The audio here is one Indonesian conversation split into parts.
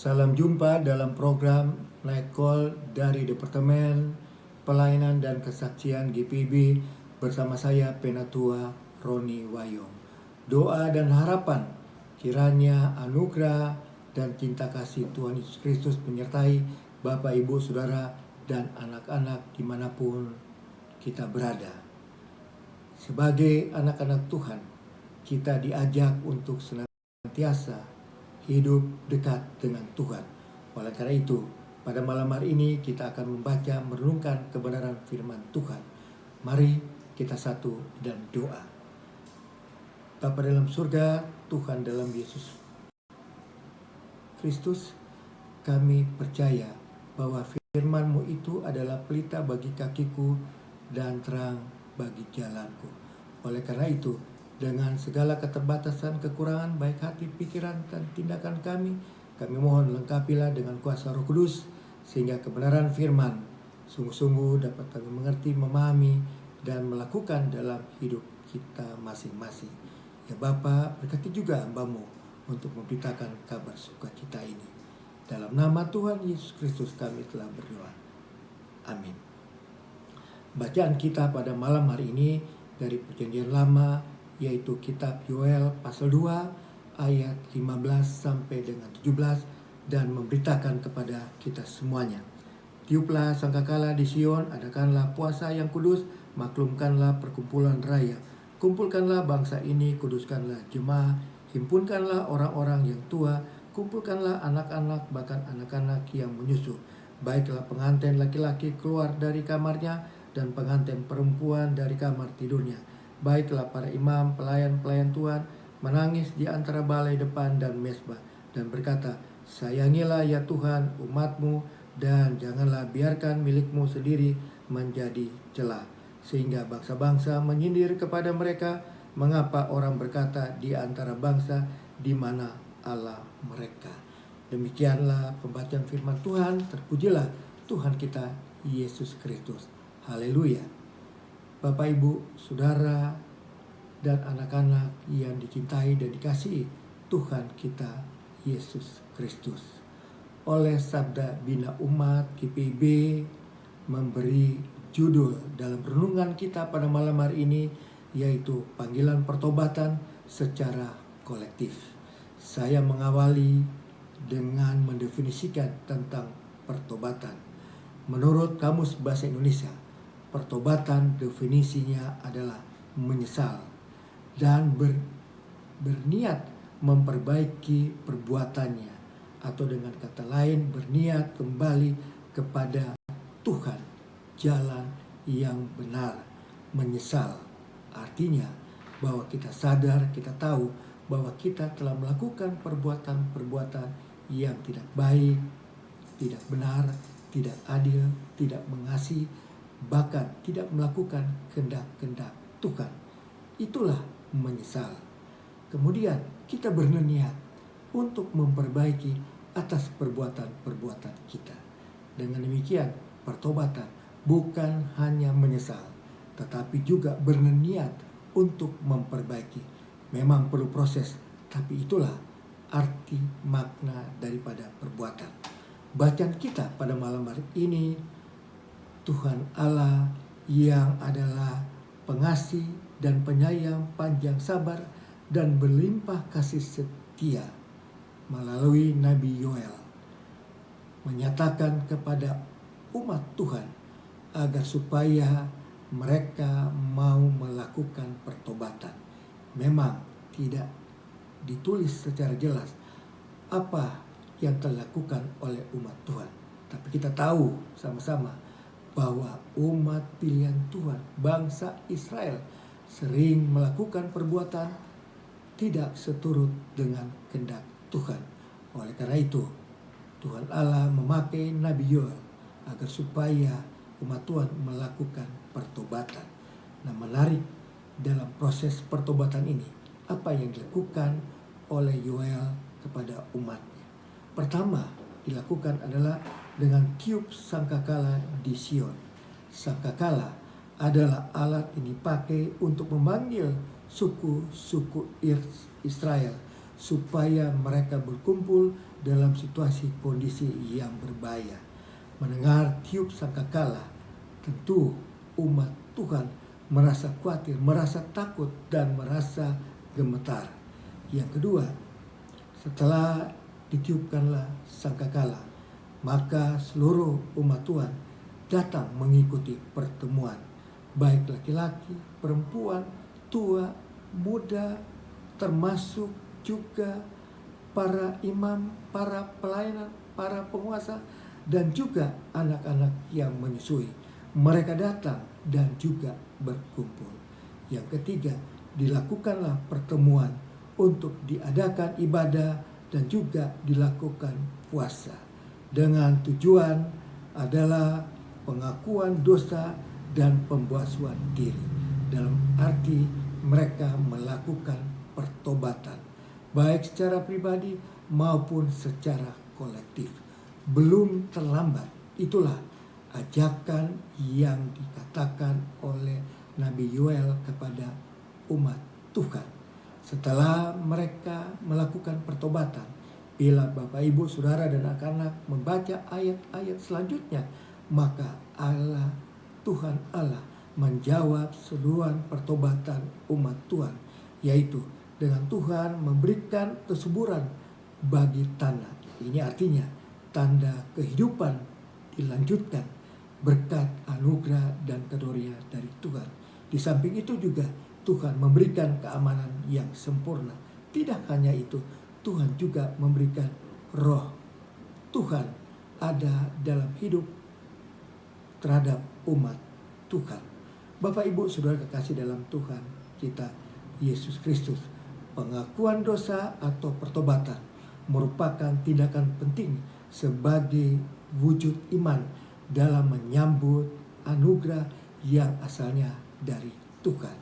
Salam jumpa dalam program Night Call dari Departemen Pelayanan dan Kesaksian GPIB bersama saya Penatua Roni Wayong. Doa dan harapan kiranya anugerah dan cinta kasih Tuhan Yesus Kristus menyertai Bapak, Ibu, Saudara, dan anak-anak dimanapun kita berada. Sebagai anak-anak Tuhan, kita diajak untuk senantiasa hidup dekat dengan Tuhan. Oleh karena itu, pada malam hari ini kita akan membaca, merenungkan kebenaran firman Tuhan. Mari kita satu dan doa. Bapa dalam surga, Tuhan dalam Yesus Kristus, kami percaya bahwa firman-Mu itu adalah pelita bagi kakiku dan terang bagi jalanku. Oleh karena itu, dengan segala keterbatasan, kekurangan, baik hati, pikiran, dan tindakan kami mohon lengkapilah dengan kuasa Roh Kudus, sehingga kebenaran firman sungguh-sungguh dapat kami mengerti, memahami, dan melakukan dalam hidup kita masing-masing. Ya Bapa, berkati juga hamba-Mu untuk memberitakan kabar sukacita ini. Dalam nama Tuhan Yesus Kristus kami telah berdoa. Amin. Bacaan kita pada malam hari ini dari Perjanjian Lama, yaitu kitab Yoel pasal 2 ayat 15 sampai dengan 17, dan memberitakan kepada kita semuanya. Tiuplah sangkakala di Sion, adakanlah puasa yang kudus, maklumkanlah perkumpulan raya. Kumpulkanlah bangsa ini, kuduskanlah jemaah, himpunkanlah orang-orang yang tua, kumpulkanlah anak-anak, bahkan anak-anak yang menyusu. Baiklah pengantin laki-laki keluar dari kamarnya, dan pengantin perempuan dari kamar tidurnya. Baiklah para imam, pelayan-pelayan Tuhan menangis di antara balai depan dan mezbah, dan berkata, sayangilah ya Tuhan umat-Mu, dan janganlah biarkan milik-Mu sendiri menjadi celah, sehingga bangsa-bangsa menyindir kepada mereka. Mengapa orang berkata di antara bangsa, di mana Allah mereka? Demikianlah pembacaan firman Tuhan. Terpujilah Tuhan kita Yesus Kristus. Haleluya. Bapak, Ibu, Saudara, dan anak-anak yang dicintai dan dikasihi Tuhan kita Yesus Kristus. Oleh Sabda Bina Umat GPIB memberi judul dalam renungan kita pada malam hari ini, yaitu panggilan pertobatan secara kolektif. Saya mengawali dengan mendefinisikan tentang pertobatan. Menurut Kamus Bahasa Indonesia, pertobatan definisinya adalah menyesal dan berniat memperbaiki perbuatannya, atau dengan kata lain berniat kembali kepada Tuhan, jalan yang benar. Menyesal artinya bahwa kita sadar, kita tahu bahwa kita telah melakukan perbuatan-perbuatan yang tidak baik, tidak benar, tidak adil, tidak mengasihi, bahkan tidak melakukan kehendak-kehendak Tuhan. Itulah menyesal. Kemudian kita berniat untuk memperbaiki atas perbuatan-perbuatan kita. Dengan demikian, pertobatan bukan hanya menyesal, tetapi juga berniat untuk memperbaiki. Memang perlu proses, tapi itulah arti makna daripada perbuatan. Bacaan kita pada malam hari ini, Tuhan Allah yang adalah pengasih dan penyayang, panjang sabar, dan berlimpah kasih setia, melalui Nabi Yoel menyatakan kepada umat Tuhan agar supaya mereka mau melakukan pertobatan. Memang tidak ditulis secara jelas apa yang telah dilakukan oleh umat Tuhan, tapi kita tahu sama-sama bahwa umat pilihan Tuhan, bangsa Israel, sering melakukan perbuatan tidak seturut dengan kehendak Tuhan. Oleh karena itu, Tuhan Allah memakai Nabi Yoel agar supaya umat Tuhan melakukan pertobatan. Nah, menarik dalam proses pertobatan ini, apa yang dilakukan oleh Yoel kepada umatnya. Pertama dilakukan adalah dengan tiup sangkakala di Sion. Sangkakala adalah alat yang dipakai untuk memanggil suku-suku Israel supaya mereka berkumpul dalam situasi kondisi yang berbahaya. Mendengar tiup sangkakala, tentu umat Tuhan merasa khawatir, merasa takut, dan merasa gemetar. Yang kedua, setelah ditiupkanlah sangkakala, maka seluruh umat Tuhan datang mengikuti pertemuan, baik laki-laki, perempuan, tua, muda, termasuk juga para imam, para pelayanan, para penguasa, dan juga anak-anak yang menyusui. Mereka datang dan juga berkumpul. Yang ketiga, dilakukanlah pertemuan untuk diadakan ibadah dan juga dilakukan puasa. Dengan tujuan adalah pengakuan dosa dan pembasuhan diri. Dalam arti mereka melakukan pertobatan, baik secara pribadi maupun secara kolektif. Belum terlambat, itulah ajakan yang dikatakan oleh Nabi Yoel kepada umat Tuhan. Setelah mereka melakukan pertobatan, bila Bapak Ibu Saudara dan anak-anak membaca ayat-ayat selanjutnya, maka Allah, Tuhan Allah menjawab seruan pertobatan umat Tuhan, yaitu dengan Tuhan memberikan kesuburan bagi tanah. Ini artinya tanda kehidupan dilanjutkan berkat anugerah dan karunia dari Tuhan. Di samping itu juga Tuhan memberikan keamanan yang sempurna. Tidak hanya itu, Tuhan juga memberikan roh Tuhan ada dalam hidup terhadap umat Tuhan. Bapak Ibu Saudara kekasih dalam Tuhan kita Yesus Kristus, pengakuan dosa atau pertobatan merupakan tindakan penting sebagai wujud iman dalam menyambut anugerah yang asalnya dari Tuhan.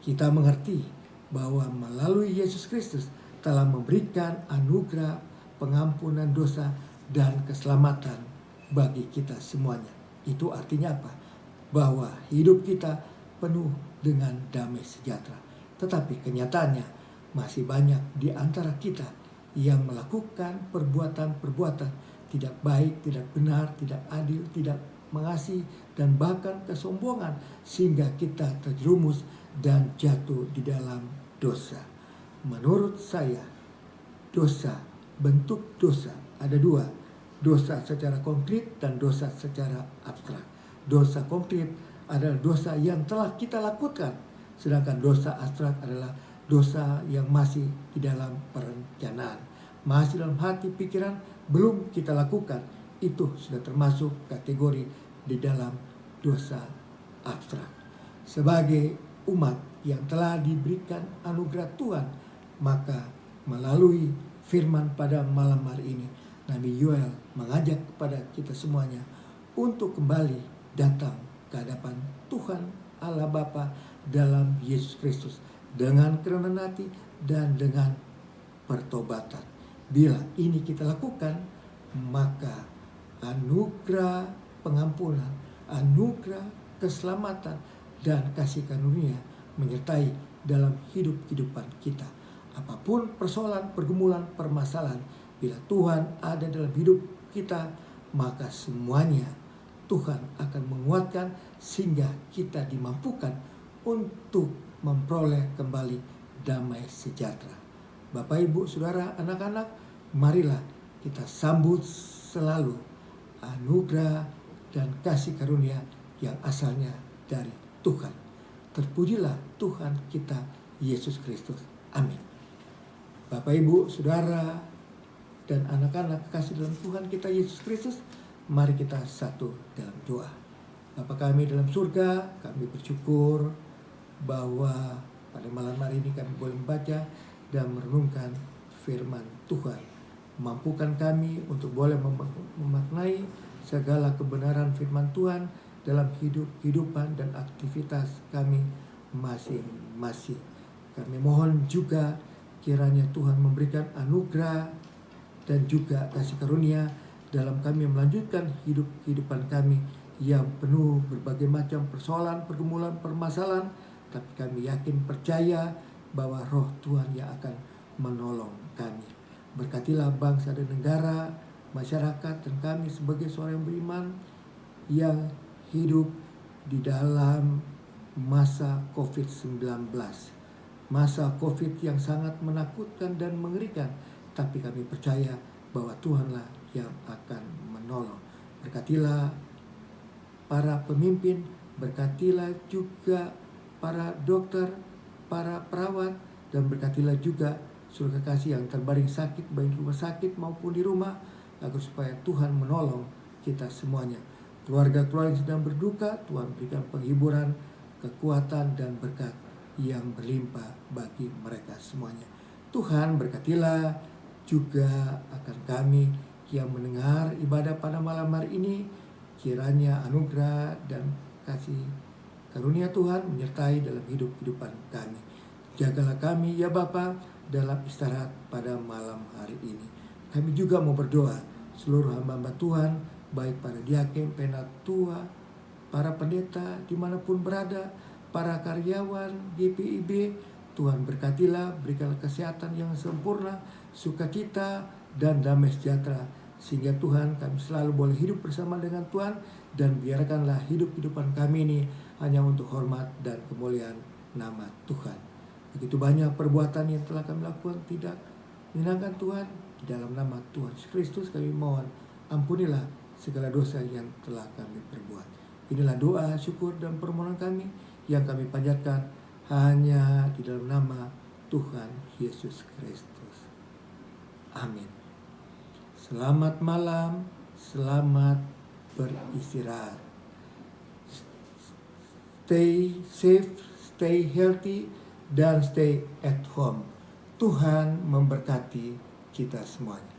Kita mengerti bahwa melalui Yesus Kristus telah memberikan anugerah pengampunan dosa dan keselamatan bagi kita semuanya. Itu artinya apa? Bahwa hidup kita penuh dengan damai sejahtera. Tetapi kenyataannya masih banyak di antara kita yang melakukan perbuatan-perbuatan tidak baik, tidak benar, tidak adil, tidak mengasihi, dan bahkan kesombongan, sehingga kita terjerumus dan jatuh di dalam dosa. Menurut saya, dosa, bentuk dosa ada dua. Dosa secara konkret dan dosa secara abstrak. Dosa konkret adalah dosa yang telah kita lakukan, sedangkan dosa abstrak adalah dosa yang masih di dalam perencanaan, masih dalam hati pikiran, belum kita lakukan. Itu sudah termasuk kategori di dalam dosa abstrak. Sebagai umat yang telah diberikan anugerah Tuhan, maka melalui firman pada malam hari ini, Nabi Yoel mengajak kepada kita semuanya untuk kembali datang ke hadapan Tuhan Allah Bapa dalam Yesus Kristus dengan kerendahan hati dan dengan pertobatan. Bila ini kita lakukan, maka anugerah pengampunan, anugerah keselamatan, dan kasih karunia menyertai dalam hidup-hidupan kita. Apapun persoalan, pergumulan, permasalahan, bila Tuhan ada dalam hidup kita, maka semuanya Tuhan akan menguatkan sehingga kita dimampukan untuk memperoleh kembali damai sejahtera. Bapak, Ibu, Saudara, anak-anak, marilah kita sambut selalu anugerah dan kasih karunia yang asalnya dari Tuhan. Terpujilah Tuhan kita Yesus Kristus. Amin. Bapak, Ibu, Saudara, dan anak-anak kekasih dalam Tuhan kita Yesus Kristus, mari kita satu dalam doa. Bapa kami dalam surga, kami bersyukur bahwa pada malam hari ini kami boleh membaca dan merenungkan firman Tuhan. Mampukan kami untuk boleh memaknai segala kebenaran firman Tuhan dalam kehidupan dan aktivitas kami masing-masing. Kami mohon juga kiranya Tuhan memberikan anugerah dan juga kasih karunia dalam kami melanjutkan kehidupan kami yang penuh berbagai macam persoalan, pergumulan, permasalahan. Tapi kami yakin percaya bahwa roh Tuhan yang akan menolong kami. Berkatilah bangsa dan negara, masyarakat, dan kami sebagai seorang yang beriman yang hidup di dalam masa COVID-19. Masa COVID yang sangat menakutkan dan mengerikan, tapi kami percaya bahwa Tuhanlah yang akan menolong. Berkatilah para pemimpin, berkatilah juga para dokter, para perawat, dan berkatilah juga seluruh kekasih yang terbaring sakit, baik di rumah sakit maupun di rumah, agar supaya Tuhan menolong kita semuanya. Keluarga-keluarga yang sedang berduka, Tuhan berikan penghiburan, kekuatan, dan berkat yang berlimpah bagi mereka semuanya. Tuhan berkatilah juga akan kami yang mendengar ibadah pada malam hari ini. Kiranya anugerah dan kasih karunia Tuhan menyertai dalam hidup-hidupan kami. Jagalah kami ya Bapa dalam istirahat pada malam hari ini. Kami juga mau berdoa seluruh hamba-hamba Tuhan, baik para diaken, penatua, para pendeta dimanapun berada, para karyawan GPIB. Tuhan berkatilah, berikanlah kesehatan yang sempurna, sukacita, dan damai sejahtera, sehingga Tuhan kami selalu boleh hidup bersama dengan Tuhan, dan biarkanlah hidup-hidupan kami ini hanya untuk hormat dan kemuliaan nama Tuhan. Begitu banyak perbuatan yang telah kami lakukan tidak menyenangkan Tuhan. Di dalam nama Tuhan Yesus Kristus kami mohon, ampunilah segala dosa yang telah kami perbuat. Inilah doa, syukur, dan permohonan kami yang kami panjatkan hanya di dalam nama Tuhan Yesus Kristus. Amin. Selamat malam, selamat beristirahat. Stay safe, stay healthy, dan stay at home. Tuhan memberkati kita semuanya.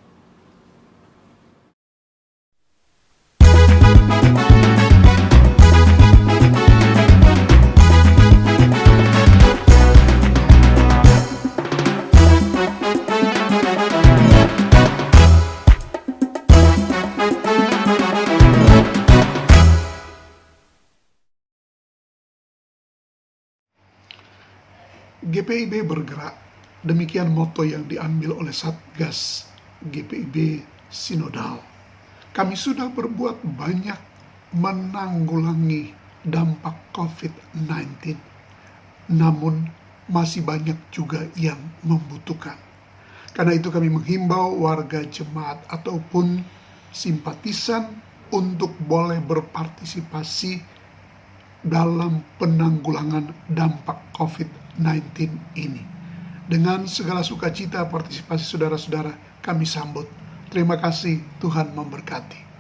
GPIB bergerak, demikian moto yang diambil oleh Satgas GPIB Sinodal. Kami sudah berbuat banyak menanggulangi dampak COVID-19, namun masih banyak juga yang membutuhkan. Karena itu kami menghimbau warga jemaat ataupun simpatisan untuk boleh berpartisipasi dalam penanggulangan dampak COVID-19 ini. Dengan segala sukacita partisipasi saudara-saudara kami sambut. Terima kasih, Tuhan memberkati.